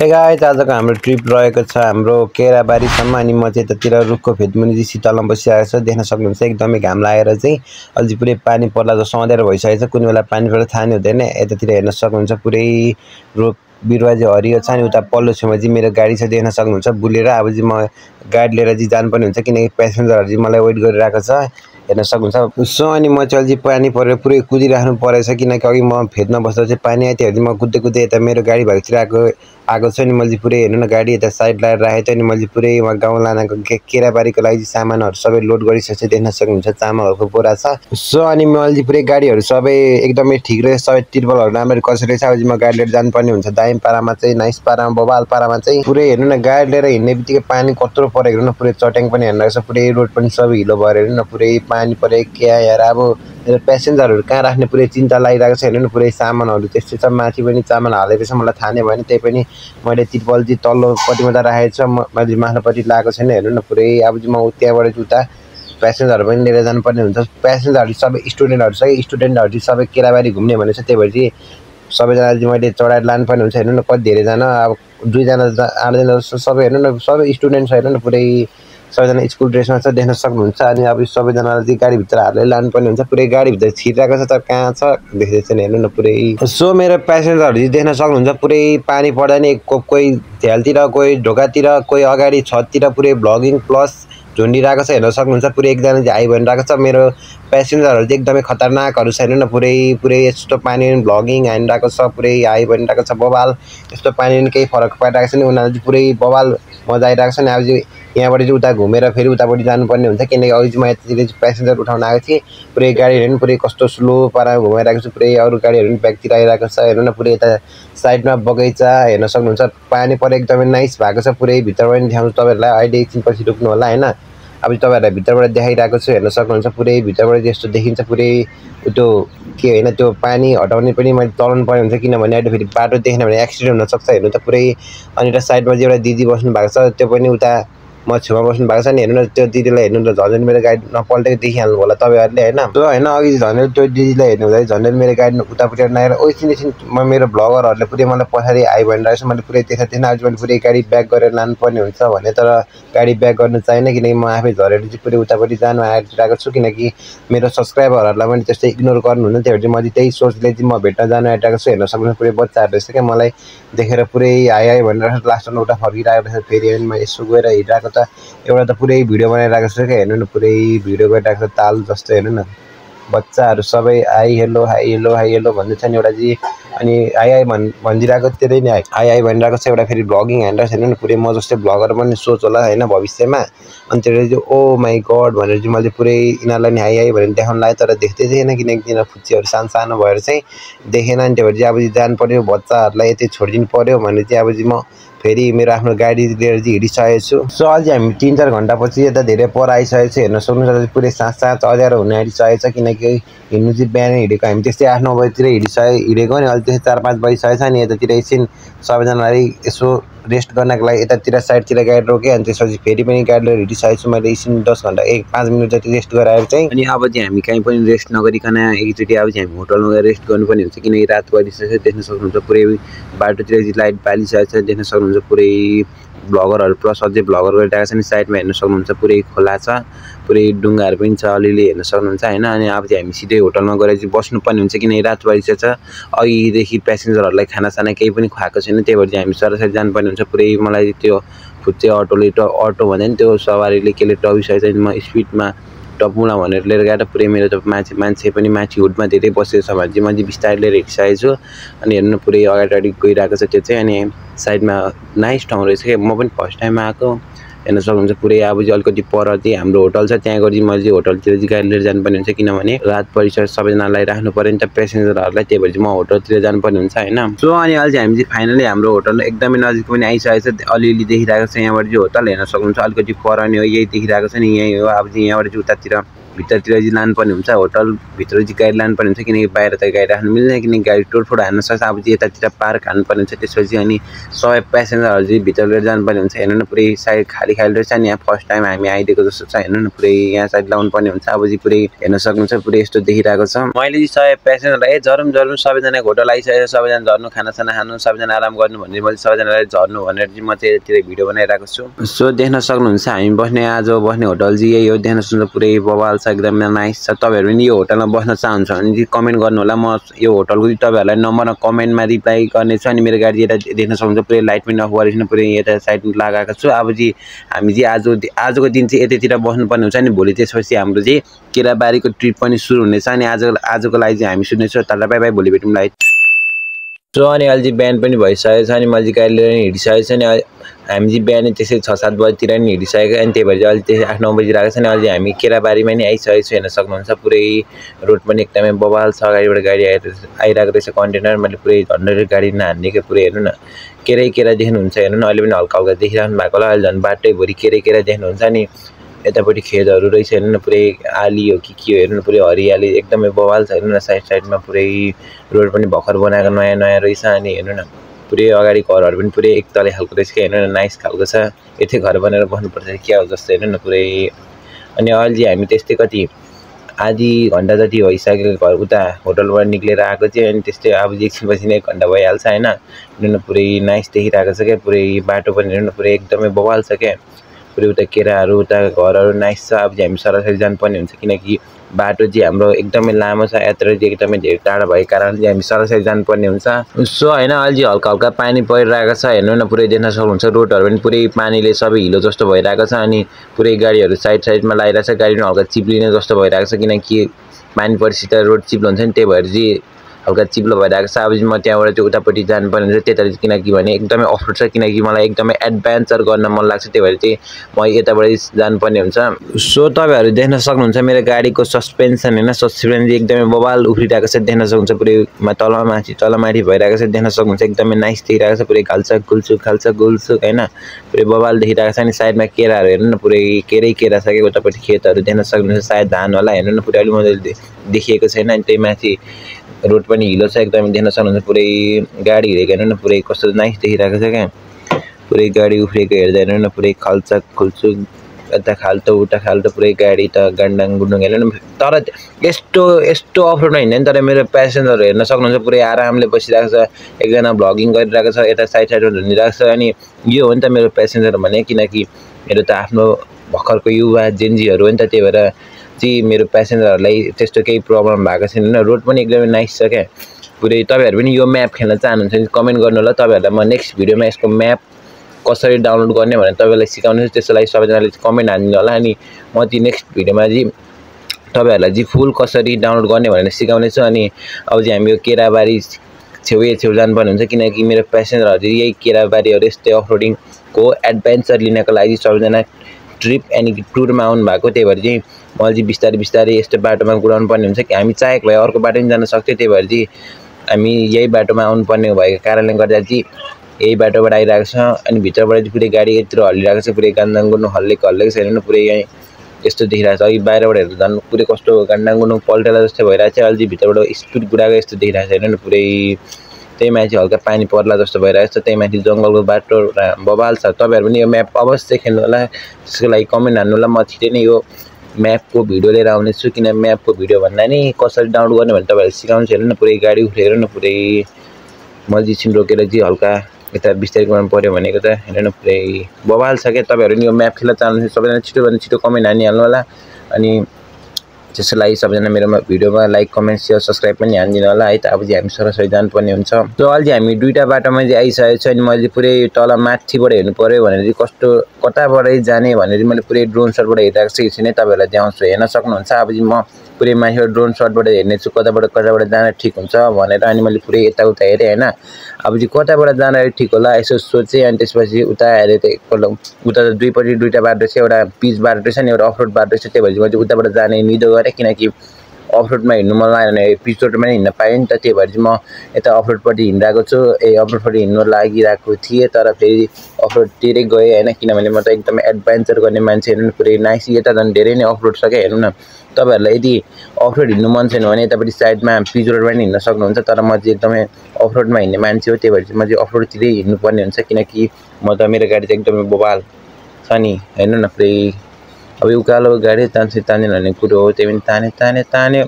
Hey guys आजको हाम्रो trip रहेको छ हाम्रो केराबारीसम्म अनि म चाहिँ यतातिर रुखको फेदमुनि चाहिँ शीतलमा बसिरहेको छु। देख्न सक्नुहुन्छ एकदमै घाम लागेर चाहिँ अलि पुरै पानी पर्ला जस्तो अँध्यारो भइसकेको छ। कुनै बेला पानी पर्छ थाहा नै हुँदैन। यतातिर हेर्न सक्नुहुन्छ पुरै रुख बिरुवा चाहिँ हरियो छ अनि उता पल्लो छेउमा चाहिँ मेरो गाडी छ देख्न सक्नुहुन्छ बुलेर। अब चाहिँ म गाडी लिएर चाहिँ जानुपर्ने हुन्छ किनकि प्यासेन्जरहरू चाहिँ मलाई वेट गरिरहेको छ हेर्न सक्नुहुन्छ। सो अनि म चाहिँ अलि पानी परेर पुरै कुदिराख्नु परेछ किनकि अघि म फेदमा बस्दा चाहिँ पानी आयो त्यहाँदेखि म कुद्दै कुद्दै यता मेरो गाडी भागतिर आएको छ नि मैले पुरै हेर्नु न गाडी यता साइड लगाएर राखेको थियो अनि मैले पुरै वहाँ गाउँ लानको केराबारीको लागि सामानहरू सबै लोड गरिसकेको देख्न सक्नुहुन्छ। चामलहरूको बोरा छ। सो अनि मैले पुरै गाडीहरू सबै एकदमै ठिक रहेछ सबै तिर्पलहरू राम्ररी कसेको रहेछ। अब म गाडी लिएर जानुपर्ने हुन्छ दाइम पारामा चाहिँ नाइस पारामा बबाल पारामा चाहिँ पुरै हेर्नु न गाडी लिएर हिँड्ने बित्तिकै पानी कत्रो परेको हेर्नु न पुरै चट्याङ पनि हेर्न रहेछ पुरै रोड पनि सबै हिलो भएर हेर्नु न पुरै पानी परे क्या यार। अब मेरो प्यासेन्जरहरू कहाँ राख्ने पुरै चिन्ता लागिरहेको छ हेर्नु न पुरै सामानहरू त्यस्तै छ। माथि पनि चामल हालेको छ मलाई थाहा नै भएन त्यही पनि मैले तिर्पल चाहिँ तल्लोपट्टि मात्रै राखेको छ मैले माथिल्लोपट्टि लगाएको छैन हेर्नु न पुरै। अब चाहिँ म त्यहाँबाट चाहिँ उता प्यासेन्जरहरू पनि लिएर जानुपर्ने हुन्छ। प्यासेन्जरहरू सबै स्टुडेन्टहरू छ कि स्टुडेन्टहरू चाहिँ सबै केराबारी घुम्ने भनेको छ त्यही भएर चाहिँ सबैजना चाहिँ मैले चढाएर लानुपर्ने हुन्छ। हेर्नु न कति धेरैजना अब 2 जना 8 जना जस्तो सबै हेर्नु न सबै स्टुडेन्ट छ हेर्नु न पुरै सबैजना स्कुल ड्रेसमा छ देख्न सक्नुहुन्छ। अनि अब सबैजनालाई चाहिँ गाडीभित्र हालेर लानुपर्ने हुन्छ। पुरै गाडीभित्र छिरिरहेको छ तर कहाँ छ देख्दै छैन हेर्नु न पुरै। सो मेरो प्यासेन्जरहरू चाहिँ देख्न सक्नुहुन्छ पुरै पानी पर्दा नि कोही झ्यालतिर कोही ढोकातिर कोही अगाडि छततिर पुरै भ्लगिङ प्लस झुन्डिरहेको छ हेर्न सक्नुहुन्छ। पुरै एकजना चाहिँ हाई भनिरहेको छ। मेरो प्यासेन्जरहरू चाहिँ एकदमै खतरनाकहरू छ हेर्नु न पुरै यस्तो पानी भ्लगिङ हानिरहेको छ पुरै हाई भनिरहेको छ बबाल। यस्तो पानी केही फरक पारिरहेको छ नि उनीहरू चाहिँ पुरै बबाल मजा आइरहेको छ नि। अब चाहिँ यहाँबाट चाहिँ उता घुमेर फेरि उतापट्टि जानुपर्ने हुन्छ किनकि अघि चाहिँ म यतातिर चाहिँ प्यासेन्जर उठाउन आएको थिएँ। पुरै गाडीहरू पनि पुरै कस्तो स्लो पारामा घुमाइरहेको छु पुरै अरू गाडीहरू पनि ब्याकतिर आइरहेको छ हेर्नु न पुरै यता साइडमा बगैँचा हेर्न सक्नुहुन्छ। पानी परे एकदमै नाइस भएको छ पुरै भित्रबाट पनि देखाउँछु तपाईँहरूलाई अहिले एकछिनपछि रोक्नु होला होइन। अब तपाईँहरूलाई भित्रबाट देखाइरहेको छु हेर्न सक्नुहुन्छ पुरै भित्रबाट यस्तो देखिन्छ पुरै त्यो के होइन त्यो पानी हटाउने पनि मैले चलाउनु पर्ने हुन्छ किनभने अहिले फेरि बाटो देखेन भने एक्सिडेन्ट हुनसक्छ हेर्नु त पुरै। अनि एउटा साइडमा चाहिँ एउटा दिदी बस्नु भएको छ त्यो पनि उता म छेउमा बस्नु भएको छ नि हेर्नु न त्यो दिदीलाई हेर्नु त झन् मेरो गाडी नपल्टेको देखिहाल्नु होला तपाईँहरूले होइन। त्यो होइन अघि झन् त्यो दिदीलाई हेर्नु हुँदा झन् मेरो गाडी उतापट्टि नआएर एकछिन म मेरो भ्लगरहरूले पुरै मलाई पछाडि आइ भनिरहेको छ मैले पुरै देखाएको थिएन। आज मैले पुरै गाडी ब्याक गरेर लानुपर्ने हुन्छ भने तर गाडी ब्याक गर्नु चाहिएन किनकि म आफै झरेर चाहिँ पुरै उतापट्टि जानु आइरहेको छु किनकि मेरो सब्सक्राइबरहरूलाई पनि त्यस्तै इग्नोर गर्नुहुन्न त्यही भएर चाहिँ मैले त्यही सोचले चाहिँ म भेट्न जानु आइरहेको छु। हेर्न सक्नुहुन्छ पुरै बच्चाहरू रहेछ क्या मलाई देखेर पुरै हाई भनेर लास्टमा उता फर्किरहेको रहेछ फेरि म यसो गएर हिँडिरहेको त एउटा त पुरै भिडियो बनाइरहेको छु क्या हेर्नु न पुरै भिडियो गरिरहेको छ ताल जस्तो हेर्नु न बच्चाहरू सबै हाई हेलो भन्दै छ नि एउटा चाहिँ अनि हाई भनिदिरहेको त्यही नै हाई भनिरहेको छ एउटा फेरि भ्लगिङ हानेर छ हेर्नु न पुरै म जस्तै भ्लगर पनि सोच होला होइन भविष्यमा। अनि त्यसले चाहिँ ओ माई गड भनेर चाहिँ मैले पुरै यिनीहरूलाई नि हाई भनेर देखाउनु लाग्यो तर देख्दै थिएन किनकि तिनीहरू फुच्चीहरू सानो भएर चाहिँ देखेन। अनि त्यही भएर चाहिँ अब जानु पऱ्यो बच्चाहरूलाई यतै छोडिदिनु पऱ्यो भनेर चाहिँ अब चाहिँ म फेरि मेरो आफ्नो गाडी लिएर चाहिँ हिँडिसकेको छु। सो अझै हामी 3-4 घन्टापछि यता धेरै पर आइसकेको छ हेर्न सक्नुहुन्छ पुरै साँझ अँध्यारो हुन आँटिसकेको छ किनकि हिँड्नु चाहिँ बिहानै हिँडेको हामी त्यस्तै 8-9 बजीतिर हिँडेको नि अहिले त्यस्तै 4-5 बजिसकेको छ नि यतातिर एकछिन सबैजनालाई यसो रेस्ट गर्नको लागि यतातिर साइडतिर गाडी रोकेँ अनि त्यसपछि फेरि पनि गाडी लिएर हिँडिसकेको छु मैले एकछिन 10 घन्टा 5 मिनट जति रेस्ट गराएर चाहिँ। अनि अब चाहिँ हामी कहीँ पनि रेस्ट नगरिकन एकचोटि अब चाहिँ हामी होटलमा गएर रेस्ट गर्नुपर्ने हुन्छ किनकि रात परिसकेको छ देख्न सक्नुहुन्छ पुरै बाटोतिर चाहिँ लाइट बालिसकेको छ देख्न सक्नुहुन्छ पुरै भ्लगरहरू प्लस अझै भ्लगर गरिरहेको छ नि साइडमा हेर्न सक्नुहुन्छ पुरै खोला छ पुरै डुङ्गाहरू पनि छ अलिअलि हेर्न सक्नुहुन्छ होइन। अनि अब चाहिँ हामी सिधै होटलमा गएर चाहिँ बस्नुपर्ने हुन्छ किनकि रात परिसकेको छ अघिदेखि प्यासेन्जरहरूलाई खानासाना केही पनि खुवाएको छैन त्यही भएर चाहिँ हामी सरासरी जानुपर्ने हुन्छ। पुरै मलाई त्यो फुच्चे अटो भन्दा नि त्यो सवारीले केले टगिसकेको छ म स्पिडमा टपुला भनेर लिएर गएर पुरै मेरो त मान्छे पनि माथि हुडमा धेरै बसेको छ भने चाहिँ मैले बिस्तारै लिएर हिँडिसकेको छु। अनि हेर्नु न पुरै अगाडि गइरहेको छ त्यो चाहिँ अनि साइडमा नाइस ठाउँ रहेछ क्या म पनि फर्स्ट टाइम आएको हेर्न सक्नुहुन्छ पुरै अब चाहिँ अलिकति पर चाहिँ हाम्रो होटल छ त्यहाँ गएर चाहिँ मैले चाहिँ होटलतिर चाहिँ गाडी लिएर जानुपर्ने हुन्छ किनभने रात परिसर सबैजनालाई राख्नु पऱ्यो नि त प्यासेन्जरहरूलाई त्यही भएर चाहिँ म होटलतिर जानुपर्ने हुन्छ होइन। सो अनि अहिले चाहिँ हामी चाहिँ फाइनली हाम्रो होटल एकदमै नजिक पनि आइसकेको छ अलिअलि देखिरहेको छ यहाँबाट चाहिँ होटल हेर्न सक्नुहुन्छ अलिकति पर नि हो यही देखिरहेको छ नि यही हो। अब चाहिँ यहाँबाट चाहिँ उतातिर भित्रतिर चाहिँ लानुपर्ने हुन्छ होटलभित्र चाहिँ गाडी लानुपर्ने हुन्छ किनकि बाहिर त गाडी राख्नु मिल्दैन किनकि गाडी टोडफोड हान्न सक्छ अब चाहिँ यतातिर पार्क हान्नुपर्ने हुन्छ त्यसपछि अनि सबै प्यासेन्जरहरू चाहिँ भित्र लिएर जानुपर्ने हुन्छ हेर्नु न पुरै साइड खाली खाली रहेछ अनि यहाँ फर्स्ट टाइम हामी आइदिएको जस्तो छ हेर्नु न पुरै यहाँ साइड लाउनुपर्ने हुन्छ अब चाहिँ पुरै हेर्न सक्नुहुन्छ पुरै यस्तो देखिरहेको छ मैले चाहिँ सबै प्यासेन्जरलाई झरौँ सबैजना होटल आइसकेको छ सबैजना झर्नु खानासाना खानु सबैजना आराम गर्नु भनेर मैले सबैजनालाई झर्नु भनेर चाहिँ म चाहिँ यतातिर भिडियो बनाइरहेको छु सो देख्न सक्नुहुन्छ हामी बस्ने आज बस्ने होटल चाहिँ यही हो देख्न सक्नुहुन्छ पुरै बवाल छ एकदम नाइस छ तपाईहरु पनि यो होटलमा बस्न चाहनुहुन्छ भने चाहिँ कमेन्ट गर्नु होला म यो होटलको चाहिँ तपाईहरुलाई नम्बरमा कमेन्टमा रिप्लाई गर्नेछु अनि मेरो गाडी यता देख्न सक्नुहुन्छ पुरै लाइट पनि अफ गरेको छैन पुरै यता साइड लगाएको छु अब चाहिँ हामी चाहिँ आजको दिन चाहिँ यतातिर बस्नुपर्ने हुन्छ अनि भोलि त्यसपछि हाम्रो चाहिँ केराबारीको ट्रिप पनि सुरु हुनेछ अनि आजको लागि चाहिँ हामी सुन्नेछौँ तल बाइ बाइ भोलि भेटौँला सो अनि अहिले चाहिँ बिहान पनि भइसकेको छ अनि मैले चाहिँ गाडी लिएर हिँडिसकेको छु अनि हामी चाहिँ बिहान त्यसै 6-7 बजीतिर नि हिँडिसकेको अनि त्यही भएर अहिले त्यसै 8-9 बजिरहेको छ अनि अहिले हामी केराबारीमा नि आइसकेको छु हेर्न सक्नुहुन्छ पुरै रोड पनि एकदमै बवाल छ अगाडिबाट गाडी आइरहेको रहेछ कन्टेनर मैले पुरै झन्डै गाडी नहान्ने के पुरै हेर्नु न केरा देख्नुहुन्छ हेर्नु न अहिले पनि हल्का हल्का देखिरहनु भएको होला अहिले झन् बाटैभरि केरा देख्नुहुन्छ अनि यतापट्टि खेतहरू रहेछ हेर्नु न पुरै आली हो कि के हो हेर्नु न पुरै हरियाली एकदमै बवाल छ हेर्नु न साइडमा पुरै रोड पनि भर्खर बनाएको नयाँ रहेछ अनि हेर्नु न पुरै अगाडि घरहरू पनि पुरै एकतले खालको रहेछ हेर्नु न नाइस खालको छ यतै घर बनाएर बस्नुपर्छ के हो जस्तो हेर्नु न पुरै अनि अहिले हामी त्यस्तै कति आधी घन्टा जति भइसक्यो घर उता होटलबाट निक्लेर आएको चाहिँ अनि त्यस्तै अब एकछिनपछि नै 1 घन्टा भइहाल्छ हैन हेर्नु न पुरै नाइस देखिरहेको छ क्या पुरै बाटो पनि हेर्नु न पुरै एकदमै बवाल छ क्या पुरै उता केराहरू उता घरहरू नाइस छ अब चाहिँ हामी सरासरी जानुपर्ने हुन्छ किनकि बाटो चाहिँ हाम्रो एकदमै लामो छ यात्रा चाहिँ एकदमै धेरै टाढा भएको कारण चाहिँ हामी सरासरी जानुपर्ने हुन्छ सो हैन अहिले हल्का हल्का पानी परिरहेको छ हेर्नु न पुरै देख्न सक्नुहुन्छ रोडहरू पनि पुरै पानीले सबै हिलो जस्तो भइरहेको छ अनि पुरै गाडीहरू साइडमा लागिरहेको छ गाडी पनि हल्का चिप्लिने जस्तो भइरहेको छ किनकि पानी परेपछि त रोड चिप्लो हुन्छ नि त्यही भएर चाहिँ हल्का चिप्लो भइरहेको छ अब म त्यहाँबाट चाहिँ उतापट्टि जानुपर्ने हुन्छ त्यतातिर किनकि भने एकदमै अफरोड छ किनकि मलाई एकदमै एडभेन्चर गर्न मन लाग्छ त्यही भएर चाहिँ म यताबाट जानुपर्ने हुन्छ सो तपाईहरु देख्न सक्नुहुन्छ मेरो गाडीको सस्पेन्सन हैन सस्पेन्सन एकदमै बवाल उफ्रिरहेको छ देख्न सक्नुहुन्छ पुरै तलमाथि भइरहेको छ देख्न सक्नुहुन्छ एकदमै नाइस देखिरहेको छ पुरै खाल्छ गुल्सुक हैन पुरै बवाल देखिरहेको छ अनि साइडमा केराहरू हेर्नु न पुरै केरा छ के उतापट्टि खेतहरू देख्न सक्नुहुन्छ सायद धान होला हेर्नु न पुरै अलि मैले देखिएको छैन अनि त्यही माथि रोड पनि हिलो छ एकदमै देख्न सक्नुहुन्छ पुरै गाडी हिँडेको हेर्नु न पुरै कस्तो नाइस देखिरहेको छ क्या पुरै गाडी उफ्रेको हेर्दा हेर्नु न पुरै खुल्चुक यता खाल्टो उता खाल्टो पुरै गाडी त गान्डाङ गुन्डुङ हेर्नु न तर यस्तो अफरोडमा हिँड्दैन तर मेरो प्यासेन्जरहरू हेर्न सक्नुहुन्छ पुरै आरामले बसिरहेको छ एकजना भ्लगिङ गरिरहेको छ यता साइडमा झुन्डिरहेको छ अनि यो हो नि त मेरो प्यासेन्जर भने किनकि मेरो त आफ्नो भर्खरको युवा जेन्जीहरू हो नि त त्यही भएर चाहिँ मेरो प्यासेन्जरहरूलाई त्यस्तो केही प्रब्लम भएको छैन हैन रोड पनि एकदमै नाइस छ क्या पुरै तपाईहरु पनि यो म्याप खेल्न चाहनुहुन्छ भने कमेन्ट गर्नु होला तपाईहरुलाई म नेक्स्ट भिडियोमा यसको म्याप कसरी डाउनलोड गर्ने भनेर तपाईलाई सिकाउने छु त्यसलाई सबैजनाले कमेन्ट हान्दिनु होला अनि म चाहिँ नेक्स्ट भिडियोमा चाहिँ तपाईहरुलाई चाहिँ फुल कसरी डाउनलोड गर्ने भनेर सिकाउने छु अनि अब चाहिँ हामी यो केराबारी छेउ जानुपर्ने हुन्छ किनकि मेरो प्यासेन्जरहरू यही केराबारीहरू यस्तै अफरोडिङको एडभेन्चर लिनको लागि सबैजना ट्रिप अनि टुरमा आउनु भएको त्यही भएर चाहिँ मैले चाहिँ बिस्तारै यस्तो बाटोमा गुडाउनु पर्ने हुन्छ कि हामी चाहेको भए अर्को बाटो पनि जान सक्थ्यो त्यही भएर चाहिँ हामी यही बाटोमा आउनुपर्ने भएको कारणले गर्दा चाहिँ यही बाटोबाट आइरहेको छ अनि भित्रबाट चाहिँ पुरै गाडी यत्रो हल्लिरहेको छ पुरै गान्डाङ गुन्डुङ हल्लेको छ हेर्नु न पुरै यहीँ यस्तो देखिरहेको छ अघि बाहिरबाट हेर्दा झन् पुरै कस्तो गान्डाङ गुन्डुङ पल्टेला जस्तो भइरहेको छ अहिले भित्रबाट स्पिड गुडाएको यस्तो देखिरहेको छ हेर्नु न पुरै त्यही माथि हल्का पानी पर्ला जस्तो भइरहेको छ त्यही माथि जङ्गलको बाटो बवाल छ तपाईहरु पनि यो म्याप अवश्य खेल्नु होला त्यसको लागि कमेन्ट हान्नु होला म छिटै नै यो म्यापको भिडियो लिएर आउने छु किन म्यापको भिडियो भन्दा नि कसरी डाउनलोड गर्ने भने तपाईहरुले सिकाउँछु हेर्नु न पुरै गाडी उठेर न पुरै मैले छिन रोकेर चाहिँ हल्का यता बिस्तारै गर्नु पर्यो भनेको त हेर्नु न पुरै बवाल छ के तपाईहरु नि यो म्याप खेल्न चाहनुहुन्छ सबैजना छिटोभन्दा छिटो कमेन्ट हानिहाल्नु होला अनि त्यसको लागि सबैजना मेरोमा भिडियोमा लाइक कमेन्ट शेयर सब्स्क्राइब पनि हानिदिनु होला है त अब चाहिँ हामी सरासरी जानुपर्ने हुन्छ सो अहिले हामी दुईटा बाटोमा चाहिँ आइसकेको छु अनि मैले पुरै तल माथिबाट हेर्नु पर्यो भनेर चाहिँ कस्तो कताबाटै जाने भनेर मैले पुरै ड्रोन शटबाट हेरिरहेको छु एकछिन नै तपाईहरुलाई देखाउँछु हेर्न सक्नुहुन्छ अब चाहिँ म पुरै माथिबाट ड्रोन शटबाट हेर्ने छु कताबाट जान ठिक हुन्छ भनेर अनि मैले पुरै यताउता हेरेँ हैन अब चाहिँ कताबाट जान ठिक होला यसो सोचेँ अनि त्यसपछि उता हेरेँ त एकपल्ट उता त दुईटा बाटो छ एउटा पिच बाटो रहेछ नि एउटा अफरोड बाटो रहेछ त्यही भएर चाहिँ मैले उताबाट जाने निदो गरेँ किनकि अफरोडमा हिँड्नु मन लाग्यो भने पिच रोडमा हिँड्न पाएँ नि त। त्यही भएर चाहिँ म यता अफरोडपट्टि हिँडिरहेको छु। अफरोडपट्टि हिँड्नु लागिरहेको थिएँ, तर फेरि अफरोडतिरै गएँ होइन, किनभने म त एकदमै एडभेन्चर गर्ने मान्छे। हेर्नु न पुरै नाइस, यता झन् धेरै नै अफरोड छ क्या। हेर्नु न, तपाईँहरूलाई यदि अफरोड हिँड्नु मन छैन भने यतापट्टि साइडमा पिच रोडमा पनि हिँड्न सक्नुहुन्छ, तर म चाहिँ एकदमै अफरोडमा हिँड्ने मान्छे हो। त्यही भएर चाहिँ म चाहिँ अफरोडतिरै हिँड्नुपर्ने हुन्छ, किनकि म त मेरो गाडी चाहिँ एकदमै बोबाल छ नि। हेर्नु न पुरै अब उकालो गाडी तान्छु तान्दैन भन्ने कुरो हो, त्यही पनि तान्यो।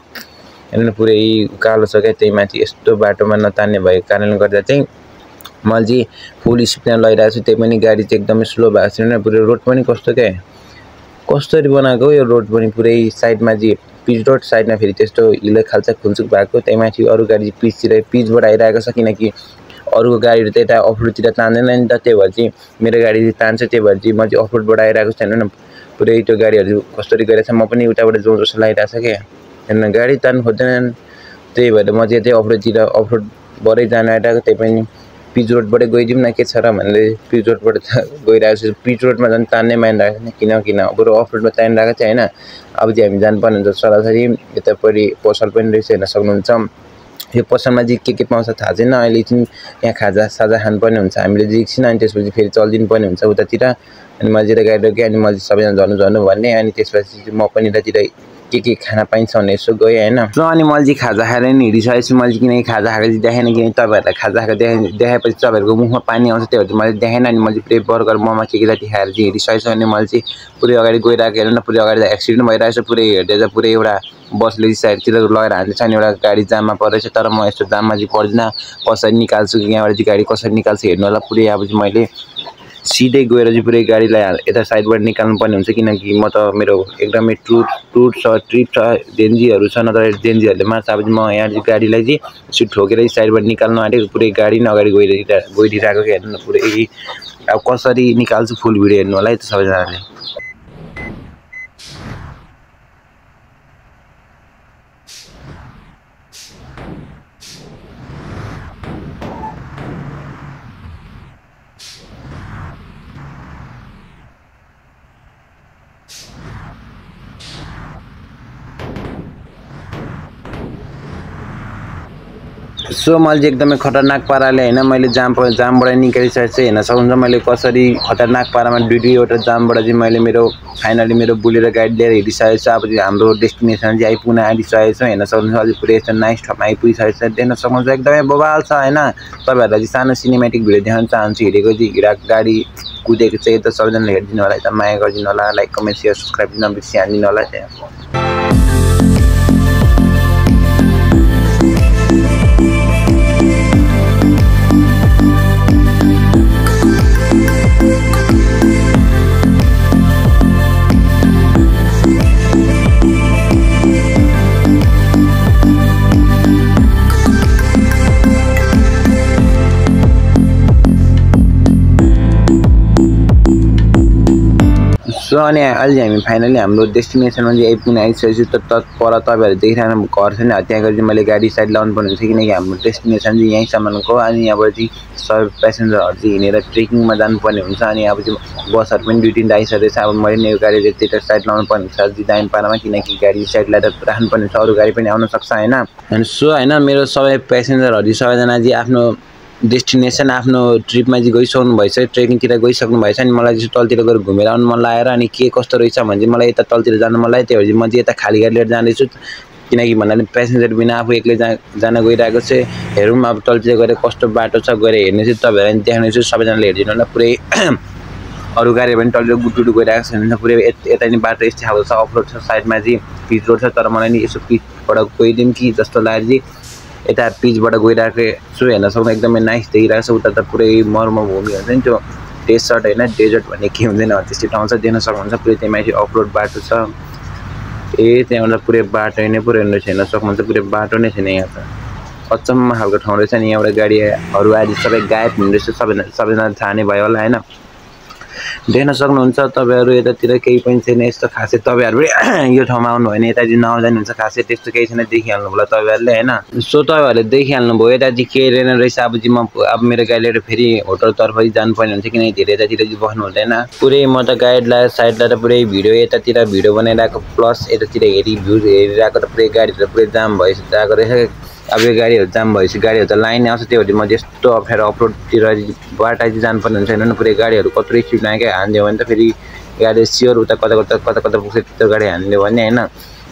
हेर्नु न पुरै उकालो छ क्या, त्यही माथि यस्तो बाटोमा नतान्ने भएको कारणले गर्दा चाहिँ मैले चाहिँ फुल स्पिडमा लगिरहेको छु, त्यही पनि गाडी चाहिँ एकदमै स्लो भएको छ। हेर्नु न पुरै रोड पनि कस्तो क्या, कसरी बनाएको यो रोड पनि। पुरै साइडमा चाहिँ पिच रोड, साइडमा फेरि त्यस्तो हिलो खाल्छ खुल्चुक भएको, त्यही माथि अरू गाडी पिचबाट आइरहेको छ, किनकि अरूको गाडीहरू त यता अफरोडतिर तान्दैन नि त। त्यही भएर चाहिँ मेरो गाडी तान्छ, त्यही भएर चाहिँ म चाहिँ अफरोडबाट आइरहेको छु। हेर्नु न पुरै त्यो गाडीहरू कसरी गइरहेछ, म पनि उताबाट जाउँ जस्तो लागिरहेछ क्या। हेर्नु गाडी तान्नु खोज्दैन, त्यही भएर म चाहिँ यतै अफरोडबाटै जान आइरहेको। त्यही पनि पिच रोडबाटै गइदिउँ न, के छ र भनेर पिच रोडबाट गइरहेको छु। पिच रोडमा झन् तान्नै मानिरहेको छैन, किन बरु अफरोडमा तानिरहेको चाहिँ होइन। अब चाहिँ हामी जानुपर्ने हुन्छ सरासरी यतापट्टि पसल पनि रहेछ, हेर्न सक्नुहुन्छ। यो पसलमा चाहिँ के पाउँछ थाहा छैन, अहिले चाहिँ यहाँ खाजा खानुपर्ने हुन्छ हामीले चाहिँ एकछिन, अनि त्यसपछि फेरि चलिदिनु पर्ने हुन्छ उतातिर। अनि मैले चाहिँ गाडी रोकेँ, अनि मैले सबैजना झर्नु भन्ने, अनि त्यसपछि चाहिँ म पनि यतातिर के खाना पाइन्छ भने यसो गएँ होइन। अनि मैले चाहिँ खाजा खाएर नि हिँडिसकेको छु। मैले किनकि खाजा खाएको चाहिँ देखाएन, किनकि तपाईँहरूलाई खाजा खाएको देखाएपछि तपाईँहरूको मुखमा पानी आउँछ, त्यही भएर चाहिँ मैले देखाएन। अनि मैले पुरै बर्गर मोमो के जति खाएर चाहिँ हिँडिसकेको छु। अनि मैले चाहिँ पुरै अगाडि गइरहेको, हेर्नु न पुरै अगाडि त एक्सिडेन्ट भइरहेको छ। पुरै हेर्दै चाहिँ पुरै एउटा बसले साइडतिर लगेर हाल्दैछ, अनि एउटा गाडी जाममा परेछ। तर म यस्तो जाममा चाहिँ पर्दिनँ, कसरी निकाल्छु यहाँबाट चाहिँ गाडी कसरी निकाल्छु हेर्नु होला। पुरै अब चाहिँ मैले सिधै गएर चाहिँ पुरै गाडीलाई यता साइडबाट निकाल्नु पर्ने हुन्छ, किनकि म त मेरो एकदमै ट्रिप छ, जेन्जीहरू छ, नत्र जेन्जीहरूले मार्छ। अब चाहिँ म यहाँ चाहिँ गाडीलाई चाहिँ यसो ठोकेर साइडबाट निकाल्नु आँटेको, पुरै गाडी नै अगाडि गइरहेको क्या। हेर्नु न पुरै अब कसरी निकाल्छु फुल भिडियो हेर्नु होला है त सबैजनाले। सो मैले चाहिँ एकदमै खतरनाक पाराले होइन, मैले जामबाट निकालिसकेको चाहिँ हेर्न सक्नुहुन्छ। मैले कसरी खतरनाक पारामा दुईवटा जामबाट चाहिँ मैले फाइनली मेरो बुलेरो गाडी लिएर हिँडिसकेको छु। अब चाहिँ हाम्रो डेस्टिनेसन चाहिँ आइपुग्न आँटिसकेको छु, हेर्न सक्नुहुन्छ। अझै पुरै यस्तो नाइस ठाउँमा आइपुगिसकेको छ, देख्न सक्नुहुन्छ एकदमै बवाल छ होइन। तपाईँहरूलाई चाहिँ सानो सिनेमेटिक भिडियो देखाउन चाहन्छु। हिँडेको चाहिँ गाडी कुदेको चाहिँ यता सबैजनाले हेरिदिनु होला, यता माया गरिदिनु होला, लाइक कमेन्ट सेयर सब्सक्राइब नबिर्सी हानिदिनु होला त्यहाँ। सो अनि अहिले हामी फाइनली हाम्रो डेस्टिनेसनमा चाहिँ आइपुग्न आइसकेको छु। पर तपाईँहरू देखिरहनु घर छैन, त्यहाँ गएर चाहिँ मैले गाडी साइड लाउनु पर्ने हुन्छ, किनकि हाम्रो डेस्टिनेसन चाहिँ यहीँसम्मको। अनि यहाँबाट चाहिँ सबै प्यासेन्जरहरू चाहिँ हिँडेर ट्रेकिङमा जानुपर्ने हुन्छ। अनि अब चाहिँ बसहरू पनि 2-3 आइसकेको छ। अब मैले यो गाडी त्यता साइड लाउनु पर्ने हुन्छ दाहिने पारामा, किनकि गाडी साइड लगाएर राख्नुपर्ने हुन्छ, अरू गाडी पनि आउन सक्छ होइन। अनि सो होइन, मेरो सबै प्यासेन्जरहरू सबैजना चाहिँ आफ्नो डेस्टिनेसन आफ्नो ट्रिपमा चाहिँ गइसक्नु भएछ, ट्रेकिङतिर गइसक्नु भएछ। अनि मलाई चाहिँ तलतिर गएर घुमेर आउनु मन लागेर, अनि के कस्तो रहेछ भने चाहिँ मलाई यता तलतिर जानु मन लाग्यो। त्यही भएर चाहिँ म चाहिँ यता खाली गाडी लिएर जाँदैछु, किनकि भन्नाले प्यासेन्जर बिना आफू एक्लै जान गइरहेको चाहिँ। हेरौँ अब तलतिर गएर कस्तो बाटो छ, गएर हेर्ने चाहिँ तपाईँहरूलाई देखाउनेछु, सबैजनाले हेरिदिनु होला। पुरै अरू गाडीहरू पनि तलतिर गुटुटु गइरहेको छ, पुरै यता नि बाटो यस्तै खालको छ, अफरोड छ, साइडमा चाहिँ पिच रोड छ। तर मलाई नि यसो पिचबाट गइदिउँ कि जस्तो लाग्यो चाहिँ यता पिचबाट गइरहेको छु। हेर्न सक्नु एकदमै नाइस देखिरहेको छ। उता त पुरै मरुभूमि हुन्छ नि, त्यो डेजर्ट होइन, डेजर्ट भन्ने के हुँदैन त्यस्तै ठाउँ छ, देख्न सक्नुहुन्छ। पुरै त्यहाँ माथि अफरोड बाटो छ, त्यहाँबाट पुरै बाटो नै पुरै रहेछ, हेर्न सक्नुहुन्छ। पुरै बाटो नै छैन यहाँ त, अचम्म खालको ठाउँ रहेछ। नि यहाँबाट गाडीहरू आएर सबै गायब हुँदैछ, सबैजना थाहा नै भयो होला होइन। देख्न सक्नुहुन्छ तपाईहरु यतातिर केही पनि छैन यस्तो खासै तपाईहरु यो ठाउँमा आउनु भयो भने यता चाहिँ नजानुहुन्छ खासै त्यस्तो केही छैन देखिहाल्नु होला तपाईहरुले हैन सो तपाईहरुले देखिहाल्नु भयो यता चाहिँ के रेन रहेछ अब चाहिँ म अब मेरो गाडी लिएर फेरि होटल तर्फ जानु पर्ने हुन्छ किनकि धेरै यतातिर चाहिँ बस्नु हुँदैन पुरै म त गाइड लाएर साइड लाएर पुरै भिडियो यतातिर भिडियो बनाइराको प्लस यतातिर भ्यू हेरिराको त पुरै गाडीहरु पुरै जाम भइसकेको रहेछ अब यो गाडीहरु जाम भएपछि गाडीहरु त लाइन आउँछ त्यो भएर म त्यस्तो अप्ठ्यारो अफरोडतिर बाटा चाहिँ जानुपर्ने हुन्छ हैन पुरै गाडीहरु कत्रै स्पिड नाके हान्दियो भने त फेरि गाडी सियर उता कता पुग्छ त्यो गाडी हान्दियो भने हैन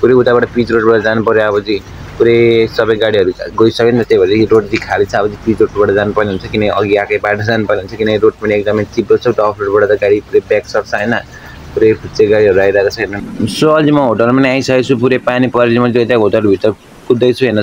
पुरै उताबाट पिच रोडबाट जानु पर्यो अब चाहिँ पुरै सबै गाडीहरु गइसक्यो नि त्यही भएर रोड चाहिँ खाली छ अब चाहिँ पिच रोडबाट जानुपर्ने हुन्छ किन अघि आकै बाटो जानुपर्ने हुन्छ किन रोड पनि एकदमै चिप्लो छ अफ रोडबाट त गाडी पुरै ब्याक सक्छ हैन पुरै फुच्चे गाडीहरु आइरहेको छैन सो अलि म होटलमा नै आइसकेको छु पुरै पानी परेर म त्यता होटल भित्र कुद्दै छु हैन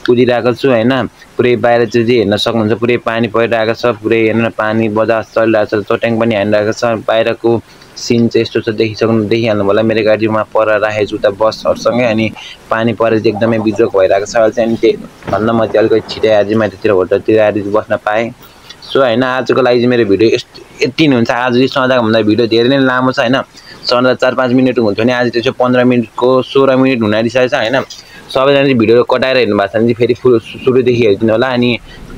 कुदिरहेको छु हैन पुरै बाहिर चाहिँ हेर्न सक्नुहुन्छ पुरै पानी परिरहेको छ पुरै हैन पानी बजाज चलिरहेको छ चट्याङ पनि हानिरहेको छ बाहिरको सीन चाहिँ यस्तो छ देखिहाल्नु होला मेरो गाडीमा पर राखेको छु उता बसहरुसँगै अनि पानी परेर चाहिँ एकदमै बिजोक भइरहेको छ चाहिँ अनि त्यही भन्न म चाहिँ अलिकति छिटै आज माथितिर होटलतिर आएर बस्न पाएँ सो हैन आजको लागि चाहिँ मेरो भिडियो यति नै हुन्छ आज चाहिँ सदाको भन्दा भिडियो धेरै नै लामो छ हैन सदा 4-5 मिनेट हुन्थ्यो नि आज चाहिँ 15 मिनेटको 16 मिनेट हुन आँटिसकेको छ हैन सबैजना चाहिँ भिडियो कटाएर हेर्नु भएको छ भने चाहिँ फेरि सुरुदेखि हेरिदिनु होला अनि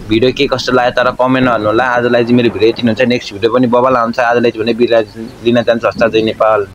भिडियो के कस्तो लाग्यो तर कमेन्ट गर्नु होला आजलाई चाहिँ मेरो भिडियो यति हुन्छ नेक्स्ट भिडियो पनि बबाल आउँछ आजलाई चाहिँ भने बिदा लिन जान्छ हस्ता जय नेपाल।